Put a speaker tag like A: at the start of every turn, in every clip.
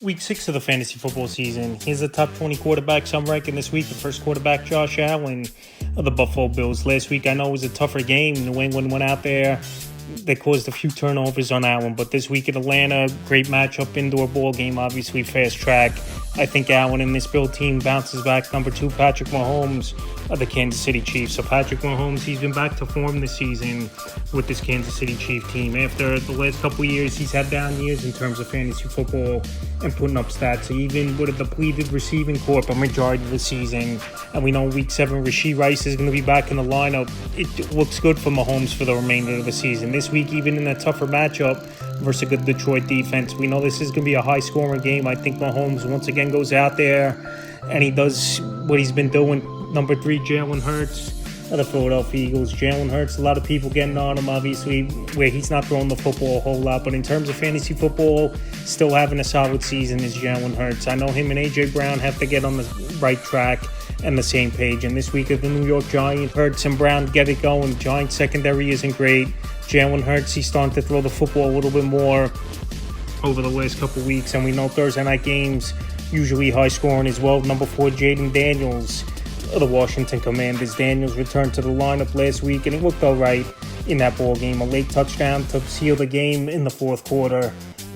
A: Week 6 of the fantasy football season. Here's the top 20 quarterbacks I'm ranking this week. The first quarterback, Josh Allen of the Buffalo Bills. Last week, I know it was a tougher game. New England went out there. They caused a few turnovers on Allen. But this week at Atlanta, great matchup, indoor ball game, obviously fast track. I think Allen and this Bill team bounces back. Number 2, Patrick Mahomes of the Kansas City Chiefs. So Patrick Mahomes, he's been back to form this season with this Kansas City Chiefs team. After the last couple of years, he's had down years in terms of fantasy football and putting up stats. So even with a depleted receiving corp a majority of the season, and we know Week 7, Rashee Rice is going to be back in the lineup, it looks good for Mahomes for the remainder of the season. This week, even in a tougher matchup versus a good Detroit defense, we know this is going to be a high-scoring game. I think Mahomes once again goes out there and he does what he's been doing. Number 3, Jalen Hurts of the Philadelphia Eagles. Jalen Hurts, a lot of people getting on him, obviously, where he's not throwing the football a whole lot. But in terms of fantasy football, still having a solid season is Jalen Hurts. I know him and A.J. Brown have to get on the right track and the same page. And this week of the New York Giants, Hurts and Brown get it going. Giants secondary isn't great. Jalen Hurts, he's starting to throw the football a little bit more over the last couple weeks. And we know Thursday night games usually high scoring as well. Number 4, Jayden Daniels of the Washington Commanders. Daniels returned to the lineup last week and he looked all right in that ball game. A late touchdown to seal the game in the fourth quarter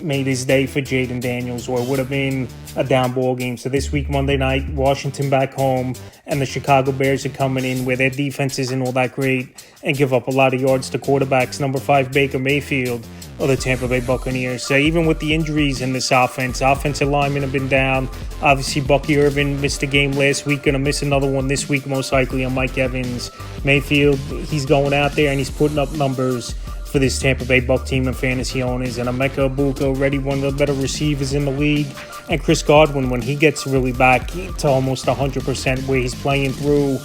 A: made his day for Jayden Daniels, or it would have been a down ball game. So this week, Monday night, Washington back home, and the Chicago Bears are coming in where their defense isn't all that great and give up a lot of yards to quarterbacks. Number 5, Baker Mayfield of the Tampa Bay Buccaneers. So even with the injuries in this offensive linemen have been down. Obviously, Bucky Irvin missed a game last week, going to miss another one this week, most likely on Mike Evans. Mayfield, he's going out there and he's putting up numbers for this Tampa Bay Buck team and fantasy owners. And Emeka Egbuka, already one of the better receivers in the league. And Chris Godwin, when he gets really back to almost 100%, where he's playing through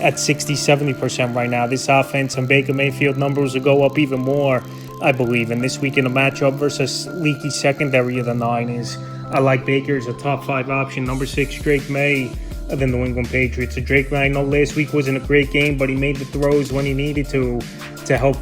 A: at 60-70% right now, this offense and Baker Mayfield numbers will go up even more, I believe. And this week in a matchup versus leaky secondary of the Niners, I like Baker as a top 5 option. Number 6, Drake May of the New England Patriots. So Drake May, I know last week wasn't a great game, but he made the throws when he needed to help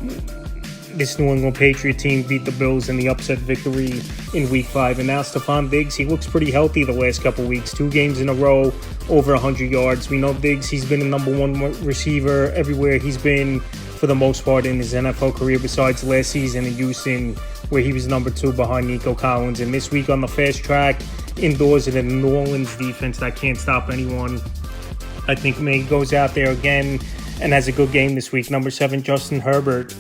A: this New England Patriot team beat the Bills in the upset victory in Week 5. And now Stephon Diggs, he looks pretty healthy the last couple weeks. 2 games in a row, over 100 yards. We know Diggs, he's been the number 1 receiver everywhere he's been for the most part in his NFL career, besides last season in Houston, where he was number 2 behind Nico Collins. And this week on the fast track, indoors in the New Orleans defense that can't stop anyone, I think May goes out there again and has a good game this week. Number 7, Justin Herbert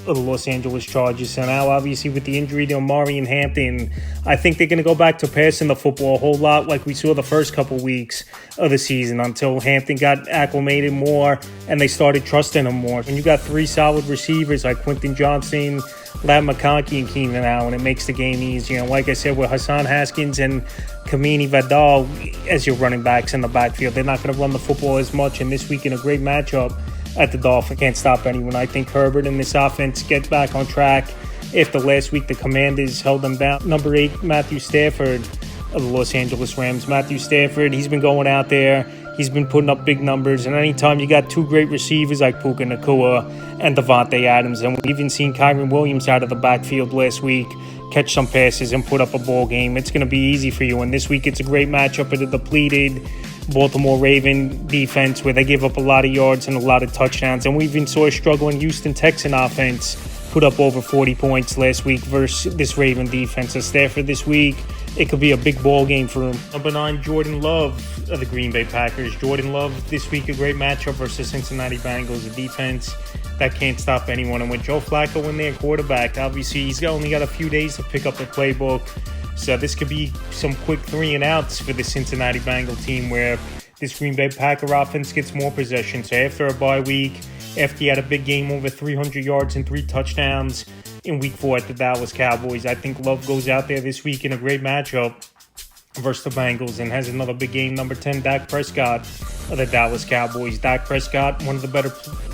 A: of the Los Angeles Chargers. So now, obviously, with the injury to Omari and Hampton, I think they're going to go back to passing the football a whole lot like we saw the first couple weeks of the season until Hampton got acclimated more and they started trusting him more. When you got 3 solid receivers like Quentin Johnson, Ladd McConkey, and Keenan Allen, it makes the game easier. And like I said, with Hassan Haskins and Kamini Vidal as your running backs in the backfield, they're not going to run the football as much. And this week in a great matchup at the Dolphins, can't stop anyone. I think Herbert and this offense get back on track after last week the Commanders held them down. Number 8, Matthew Stafford of the Los Angeles Rams. Matthew Stafford, he's been going out there. He's been putting up big numbers. And anytime you got 2 great receivers like Puka Nacua and Devontae Adams, and we've even seen Kyren Williams out of the backfield last week catch some passes and put up a ball game, it's going to be easy for you. And this week it's a great matchup with a depleted Baltimore Raven defense where they give up a lot of yards and a lot of touchdowns. And we even saw a struggling Houston Texan offense put up over 40 points last week versus this Raven defense. So Stafford this week, it could be a big ball game for him. Number 9, Jordan Love of the Green Bay Packers. Jordan Love this week, a great matchup versus Cincinnati Bengals, a defense that can't stop anyone. And with Joe Flacco in their quarterback, obviously he's only got a few days to pick up the playbook. So this could be some quick 3-and-outs for the Cincinnati Bengal team where this Green Bay Packer offense gets more possession. So after a bye week, after he had a big game over 300 yards and 3 touchdowns in Week 4 at the Dallas Cowboys, I think Love goes out there this week in a great matchup versus the Bengals and has another big game. Number 10, Dak Prescott of the Dallas Cowboys. Dak Prescott, one of the better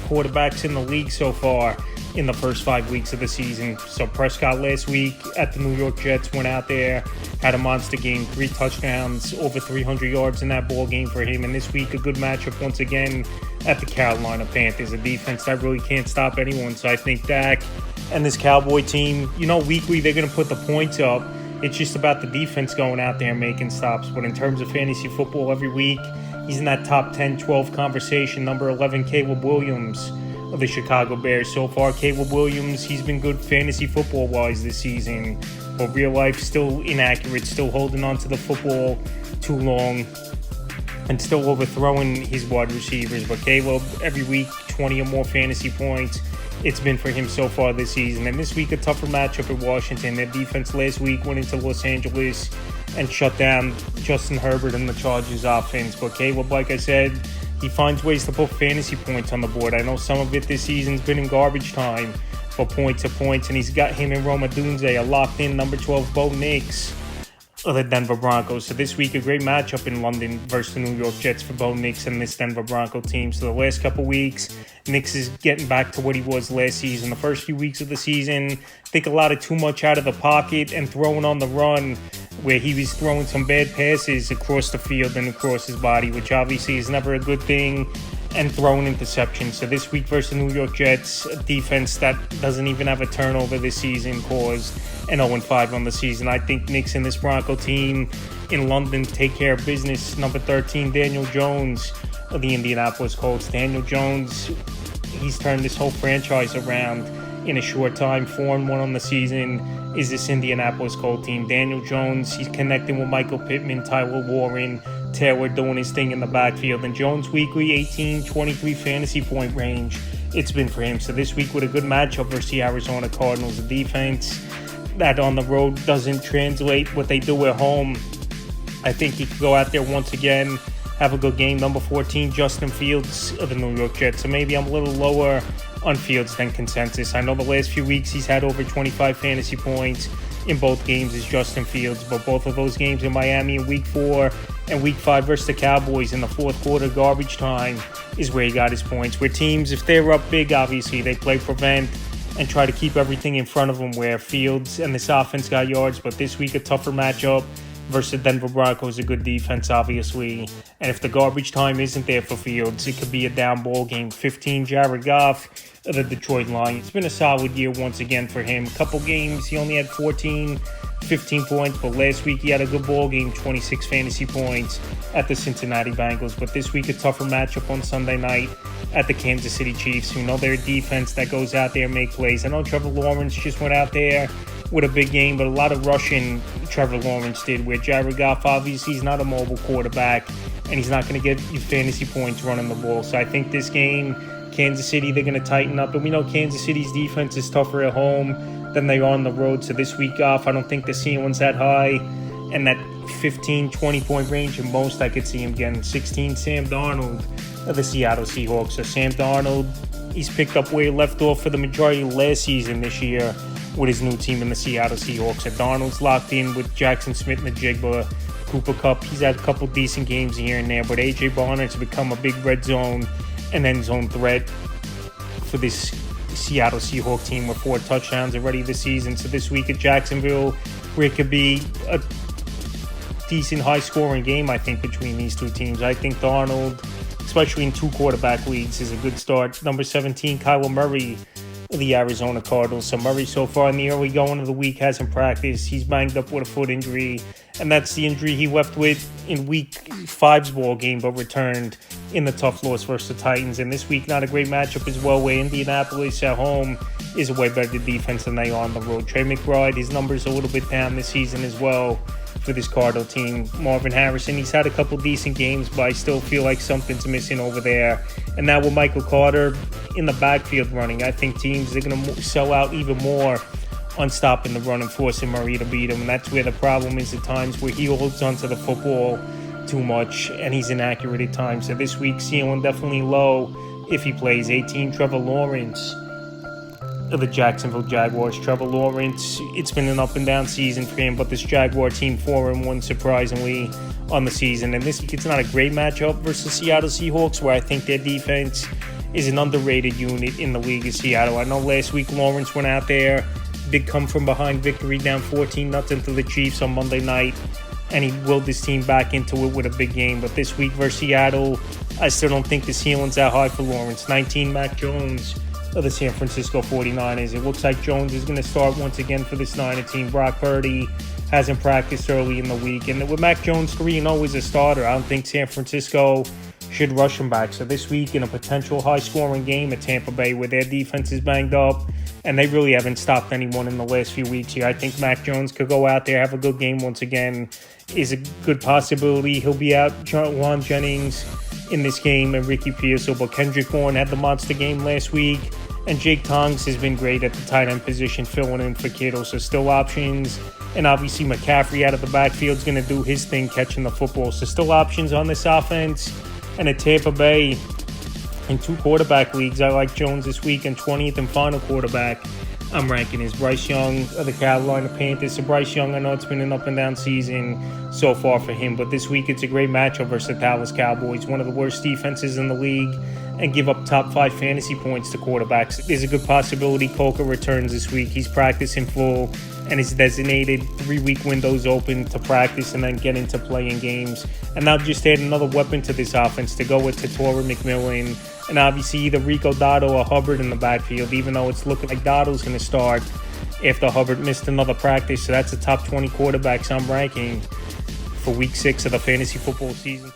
A: quarterbacks in the league so far in the first 5 weeks of the season. So Prescott last week at the New York Jets went out there, had a monster game, 3 touchdowns, over 300 yards in that ball game for him. And this week, a good matchup once again at the Carolina Panthers, a defense that really can't stop anyone. So I think Dak and this Cowboy team, weekly they're going to put the points up. It's just about the defense going out there and making stops. But in terms of fantasy football every week, he's in that top 10, 12 conversation. Number 11, Caleb Williams of the Chicago Bears. So far, Caleb Williams, he's been good fantasy football-wise this season. But real life, still inaccurate, still holding on to the football too long, and still overthrowing his wide receivers. But Caleb, every week, 20 or more fantasy points. It's been for him so far this season. And this week, a tougher matchup at Washington. Their defense last week went into Los Angeles and shut down Justin Herbert and the Chargers offense. But Caleb, like I said, he finds ways to put fantasy points on the board. I know some of it this season's been in garbage time for points, and he's got him and Rome Odunze, a locked-in number 12 Bo Nix of the Denver Broncos. So this week, a great matchup in London versus the New York Jets for Bo Nix and this Denver Bronco team. So the last couple weeks, Nix is getting back to what he was last season. The first few weeks of the season, I think a lot of too much out of the pocket and throwing on the run, where he was throwing some bad passes across the field and across his body, which obviously is never a good thing, and throwing interceptions. So this week versus the New York Jets, a defense that doesn't even have a turnover this season, caused an 0-5 on the season. I think Nix and this Bronco team in London take care of business. Number 13, Daniel Jones of the Indianapolis Colts. Daniel Jones, he's turned this whole franchise around in a short time. 4-1 on the season is this Indianapolis Colts team. Daniel Jones, he's connecting with Michael Pittman, Tyler Warren, Taylor doing his thing in the backfield. And Jones weekly 18-23 fantasy point range, it's been for him. So this week with a good matchup versus the Arizona Cardinals, a defense that on the road doesn't translate what they do at home. I think he could go out there once again, have a good game. Number 14, Justin Fields of the New York Jets. So maybe I'm a little lower on Fields than consensus. I know the last few weeks he's had over 25 fantasy points in both games as Justin Fields, but both of those games in Miami in Week 4 and Week 5 versus the Cowboys in the fourth quarter garbage time is where he got his points. Where teams, if they're up big, obviously, they play prevent and try to keep everything in front of them, where Fields and this offense got yards. But this week, a tougher matchup versus the Denver Broncos, a good defense, obviously. And if the garbage time isn't there for Fields, it could be a down ball game. 15, Jared Goff of the Detroit Lions. It's been a solid year once again for him. Couple games, he only had 15 points, but last week he had a good ball game, 26 fantasy points at the Cincinnati Bengals. But this week, a tougher matchup on Sunday night at the Kansas City Chiefs, who know their defense that goes out there and make plays. I know Trevor Lawrence just went out there with a big game, but a lot of rushing Trevor Lawrence did, where Jared Goff, obviously, he's not a mobile quarterback, and he's not going to get you fantasy points running the ball. So I think this game, Kansas City, they're going to tighten up. And we know Kansas City's defense is tougher at home than they are on the road. So this week off, I don't think the ceiling's that high. And that 15, 20-point range at most, I could see him getting. 16, Sam Darnold of the Seattle Seahawks. So Sam Darnold, he's picked up where he left off for the majority of last season this year with his new team in the Seattle Seahawks. So Darnold's locked in with Jackson Smith and the Jigba. Cooper Kupp, he's had a couple decent games here and there, but A.J. Barnett's become a big red zone and end zone threat for this Seattle Seahawks team with 4 touchdowns already this season. So this week at Jacksonville, where it could be a decent high-scoring game, I think, between these two teams. I think Darnold, especially in 2 quarterback leagues, is a good start. Number 17, Kyler Murray of the Arizona Cardinals. So Murray so far in the early going of the week hasn't practiced. He's banged up with a foot injury, and that's the injury he left with in Week 5's ball game, but returned in the tough loss versus the Titans. And this week, not a great matchup as well, where Indianapolis at home is a way better defense than they are on the road. Trey McBride, his numbers a little bit down this season as well for this Cardinal team. Marvin Harrison, he's had a couple decent games, but I still feel like something's missing over there. And now with Michael Carter in the backfield running, I think teams are going to sell out even more on stopping the run and forcing Murray to beat him. And that's where the problem is at times, where he holds onto the football too much and he's inaccurate at times. So this week, ceiling definitely low if he plays. 18, Trevor Lawrence of the Jacksonville Jaguars. Trevor Lawrence, it's been an up and down season for him, but this Jaguar team 4-1 surprisingly on the season. And this week, it's not a great matchup versus Seattle Seahawks, where I think their defense is an underrated unit in the league of Seattle. I know last week Lawrence went out there, big come from behind victory, down 14-0 to the Chiefs on Monday night, and he willed his team back into it with a big game. But this week versus Seattle, I still don't think the ceiling's that high for Lawrence. 19, Mac Jones of the San Francisco 49ers. It looks like Jones is going to start once again for this Niner team. Brock Purdy hasn't practiced early in the week. And with Mac Jones 3-0 as a starter, I don't think San Francisco should rush him back. So this week in a potential high-scoring game at Tampa Bay where their defense is banged up, and they really haven't stopped anyone in the last few weeks here, I think Mac Jones could go out there, have a good game once again. Is a good possibility. He'll be out Juan Jennings in this game and Ricky Pearsall, but Kendrick Bourne had the monster game last week, and Jake Tongs has been great at the tight end position, filling in for Kittle, so still options. And obviously McCaffrey out of the backfield is going to do his thing catching the football, so still options on this offense. And at Tampa Bay, in 2 quarterback leagues, I like Jones this week, and 20th and final quarterback I'm ranking is Bryce Young of the Carolina Panthers. So Bryce Young, I know it's been an up and down season so far for him, but this week it's a great matchup versus the Dallas Cowboys, one of the worst defenses in the league, and give up top 5 fantasy points to quarterbacks. There's a good possibility Coker returns this week. He's practicing full, and his designated 3-week windows open to practice and then get into playing games. And now just add another weapon to this offense to go with Tatora McMillan, and obviously either Rico Dotto or Hubbard in the backfield, even though it's looking like Dotto's going to start after Hubbard missed another practice. So that's the top 20 quarterbacks I'm ranking for week 6 of the fantasy football season.